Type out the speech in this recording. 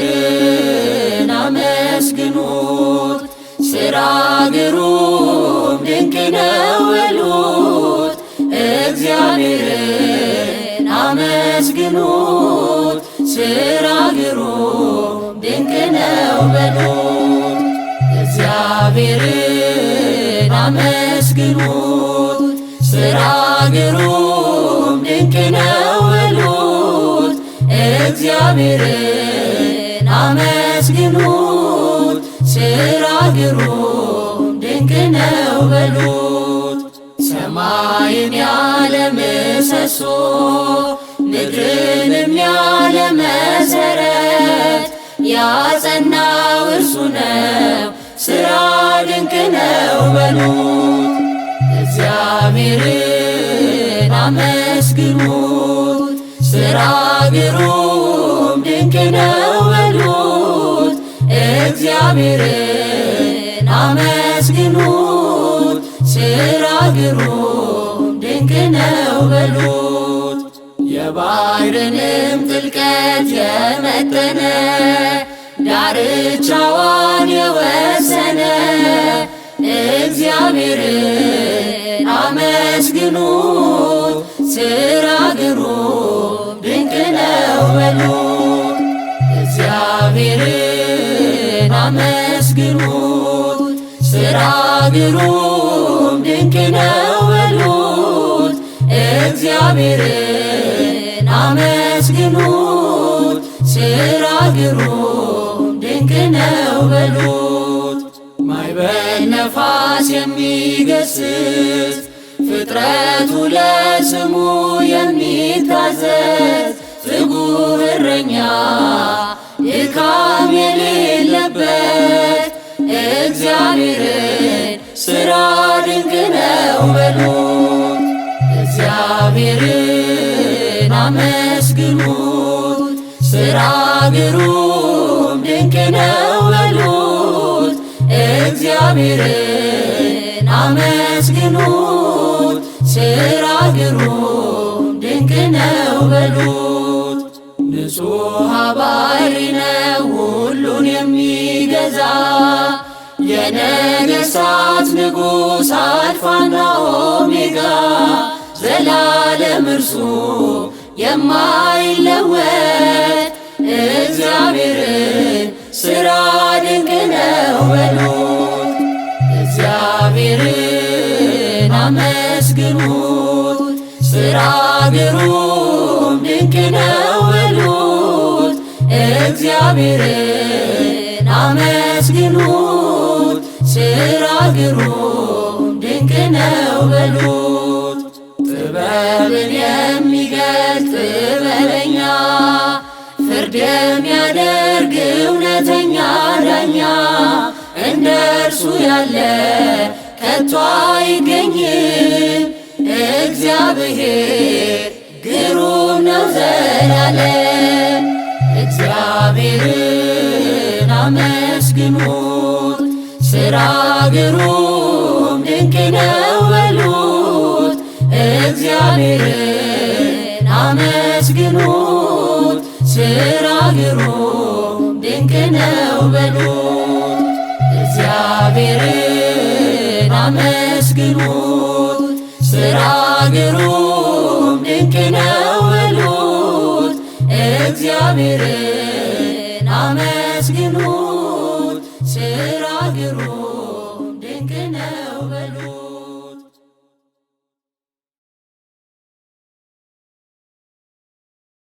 እግዚአብሔርን አመስግኑት፣ ሥራ ግሩም ድንቅ ነው በሉት። እግዚአብሔርን አመስግኑት፣ ሥራ ግሩም ድንቅ ነው በሉት። እግዚአብሔርን አመስግኑት፣ ሥራ ግሩም ድንቅ ነው በሉት። እግዚአብሔርን አመስግኑት፣ ሥራ ግሩም ድንቅ ነው በሉት። ሰማይን ያለ ምሰሶ ምድርንም ያለ መሠረት ያጸናው እርሱ ነው፣ ሥራ ድንቅ ነው በሉት። እግዚአብሔርን አመስግኑት፣ ሥራ ግሩም ድንቅ ነው በሉት። እግዚአብሔርን አመስግኑት፣ ሥራ ግሩም ድንቅ ነው በሉት። የባሕርንም ጥልቀት የመጠነ ዳርቻዋን የወሰነ እግዚአብሔርን አመስግኑት፣ ሥራ ግሩም ድንቅ ነው በሉት። እግዚአብሔርን አመስግኑት፣ ሥራ ግሩም ድንቅ ነው በሉት። እግዚአብሔርን አመስግኑት፣ ሥራ ግሩም ድንቅ ነው በሉት። ማዕበል ነፋስ የሚገስጽ ፍጥረቱ ለስሙ የሚታዘዝ ትጉህ እረኛ ድካም የሌለበት እግዚአብሔርን ሥራ ድንቅ ነው በሉት። እግዚአብሔርን አመስግኑት፣ ሥራ ግሩም ድንቅ ነው በሉት። እግዚአብሔርን አመስግኑት፣ ሥራ ግሩም ድንቅ ነው በሉት። ንጹሕ ባሕሪ ነው ሁሉን የሚገዛ የነገሥታት ንጉሥ አልፋና ኦሜጋ ዘላለም እርሱ የማይለወጥ እግዚአብሔርን ሥራ ድንቅ ነው በሉት። እግዚአብሔርን አመስግኑት፣ ሥራ ግሩም ድንቅ ነው በሉት። እግዚአብሔርን አመስግኑት፣ ሥራ ግሩም ድንቅ ነው በሉት። ጥበብን የሚገልጥ ጥበበኛ ፍርድ የሚያደርግ እውነተኛ ዳኛ እንደ እርሱ ያለ ከቶ አይገኝም። እግዚአብሔር ግሩም ነው ዘላለም። እግዚአብሔርን አመስግኑት፣ ሥራ ግሩም ድንቅ ነው በሉት። እግዚአብሔርን አመስግኑት፣ ሥራ ግሩም ድንቅ ነው በሉት። እግዚአብሔርን አመስግኑት፣ ሥራ ግሩም ድንቅ ነው በሉት። እግዚአብሔርን አመስግኑት፣ ሥራ ግሩም ድንቅ ነው